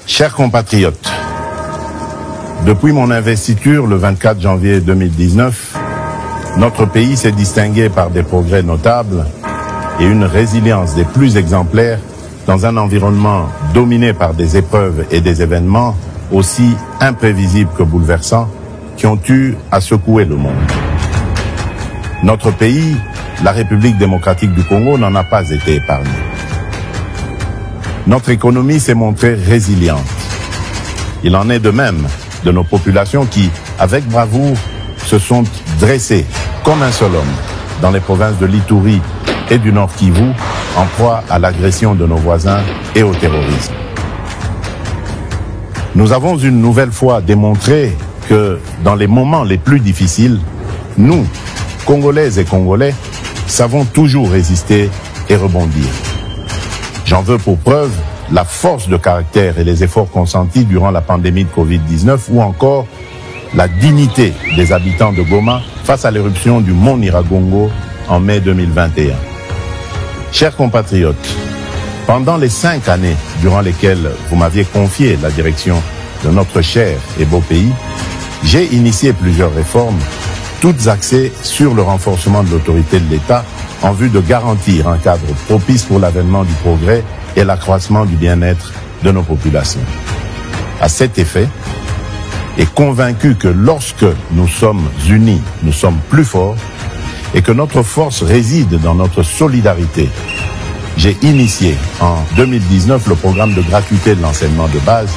Chers compatriotes, depuis mon investiture le 24 janvier 2019, notre pays s'est distingué par des progrès notables et une résilience des plus exemplaires dans un environnement dominé par des épreuves et des événements aussi imprévisibles que bouleversants qui ont eu à secouer le monde. Notre pays, la République démocratique du Congo, n'en a pas été épargné. Notre économie s'est montrée résiliente. Il en est de même de nos populations qui, avec bravoure, se sont dressées comme un seul homme dans les provinces de l'Ituri et du Nord Kivu, en proie à l'agression de nos voisins et au terrorisme. Nous avons une nouvelle fois démontré que dans les moments les plus difficiles, nous, Congolaises et Congolais, savons toujours résister et rebondir. J'en veux pour preuve la force de caractère et les efforts consentis durant la pandémie de Covid-19 ou encore la dignité des habitants de Goma face à l'éruption du mont Nyiragongo en mai 2021. Chers compatriotes, pendant les 5 années durant lesquelles vous m'aviez confié la direction de notre cher et beau pays, j'ai initié plusieurs réformes, toutes axées sur le renforcement de l'autorité de l'État en vue de garantir un cadre propice pour l'avènement du progrès et l'accroissement du bien-être de nos populations. À cet effet, et convaincu que lorsque nous sommes unis, nous sommes plus forts et que notre force réside dans notre solidarité, j'ai initié en 2019 le programme de gratuité de l'enseignement de base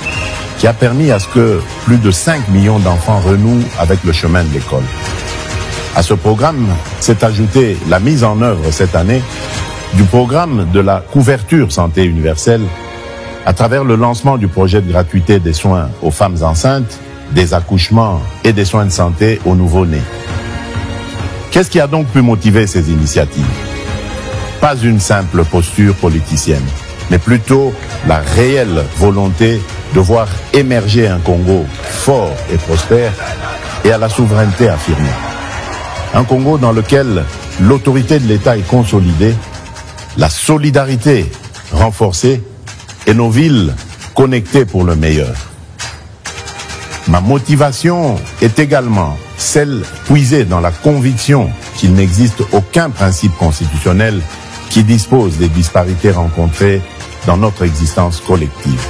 qui a permis à ce que plus de 5 millions d'enfants renouent avec le chemin de l'école. À ce programme s'est ajoutée la mise en œuvre cette année du programme de la couverture santé universelle à travers le lancement du projet de gratuité des soins aux femmes enceintes, des accouchements et des soins de santé aux nouveau-nés. Qu'est-ce qui a donc pu motiver ces initiatives? Pas une simple posture politicienne, mais plutôt la réelle volonté de voir émerger un Congo fort et prospère et à la souveraineté affirmée. Un Congo dans lequel l'autorité de l'État est consolidée, la solidarité renforcée et nos villes connectées pour le meilleur. Ma motivation est également celle puisée dans la conviction qu'il n'existe aucun principe constitutionnel qui dispose des disparités rencontrées dans notre existence collective.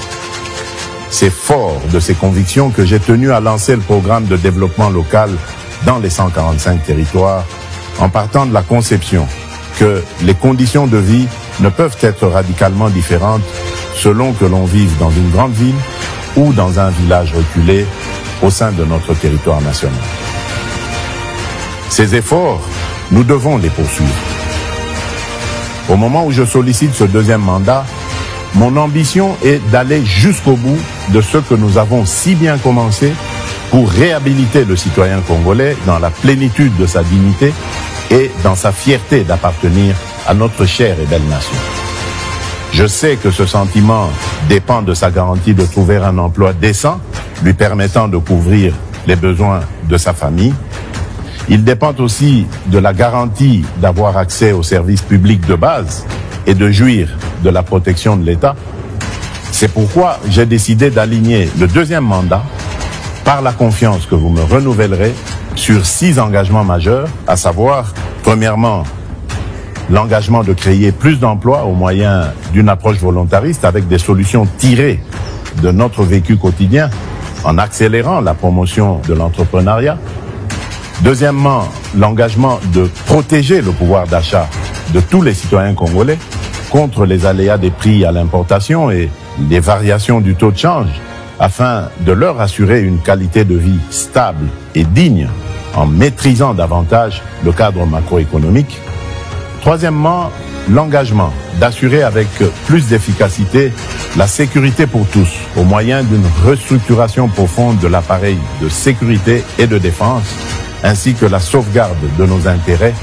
C'est fort de ces convictions que j'ai tenu à lancer le programme de développement local dans les 145 territoires, en partant de la conception que les conditions de vie ne peuvent être radicalement différentes selon que l'on vive dans une grande ville ou dans un village reculé au sein de notre territoire national. Ces efforts, nous devons les poursuivre. Au moment où je sollicite ce deuxième mandat, mon ambition est d'aller jusqu'au bout de ce que nous avons si bien commencé pour réhabiliter le citoyen congolais dans la plénitude de sa dignité et dans sa fierté d'appartenir à notre chère et belle nation. Je sais que ce sentiment dépend de sa garantie de trouver un emploi décent, lui permettant de couvrir les besoins de sa famille. Il dépend aussi de la garantie d'avoir accès aux services publics de base et de jouir de la protection de l'État. C'est pourquoi j'ai décidé d'aligner le deuxième mandat par la confiance que vous me renouvellerez sur 6 engagements majeurs, à savoir, premièrement, l'engagement de créer plus d'emplois au moyen d'une approche volontariste avec des solutions tirées de notre vécu quotidien en accélérant la promotion de l'entrepreneuriat. Deuxièmement, l'engagement de protéger le pouvoir d'achat de tous les citoyens congolais contre les aléas des prix à l'importation et les variations du taux de change afin de leur assurer une qualité de vie stable et digne en maîtrisant davantage le cadre macroéconomique. Troisièmement, l'engagement d'assurer avec plus d'efficacité la sécurité pour tous au moyen d'une restructuration profonde de l'appareil de sécurité et de défense ainsi que la sauvegarde de nos intérêts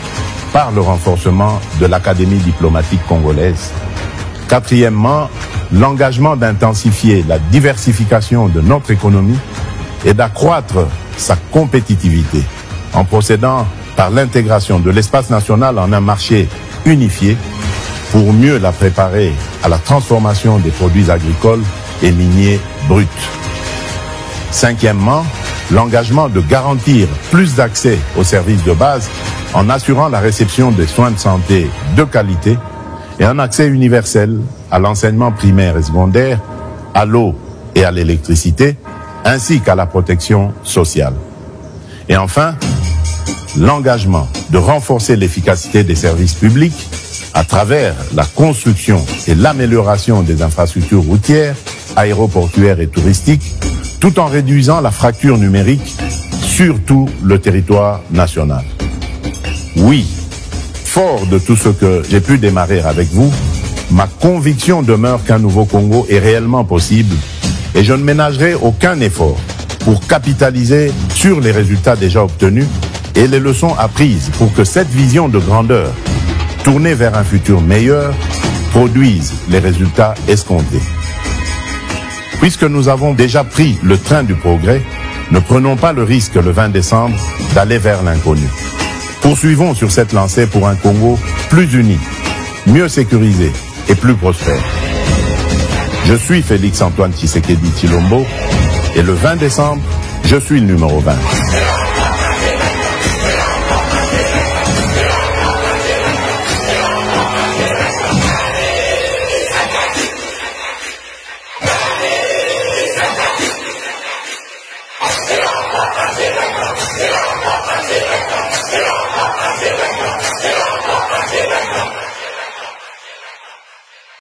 par le renforcement de l'Académie diplomatique congolaise. Quatrièmement, l'engagement d'intensifier la diversification de notre économie et d'accroître sa compétitivité en procédant par l'intégration de l'espace national en un marché unifié pour mieux la préparer à la transformation des produits agricoles et minier brut. Cinquièmement, l'engagement de garantir plus d'accès aux services de base en assurant la réception des soins de santé de qualité et un accès universel à l'enseignement primaire et secondaire, à l'eau et à l'électricité, ainsi qu'à la protection sociale. Et enfin, l'engagement de renforcer l'efficacité des services publics à travers la construction et l'amélioration des infrastructures routières, aéroportuaires et touristiques, tout en réduisant la fracture numérique sur tout le territoire national. Oui, fort de tout ce que j'ai pu démarrer avec vous, ma conviction demeure qu'un nouveau Congo est réellement possible et je ne ménagerai aucun effort pour capitaliser sur les résultats déjà obtenus et les leçons apprises pour que cette vision de grandeur, tournée vers un futur meilleur, produise les résultats escomptés. Puisque nous avons déjà pris le train du progrès, ne prenons pas le risque le 20 décembre d'aller vers l'inconnu. Poursuivons sur cette lancée pour un Congo plus uni, mieux sécurisé et plus prospère. Je suis Félix Antoine Tshisekedi Tshilombo et le 20 décembre, je suis le numéro 20.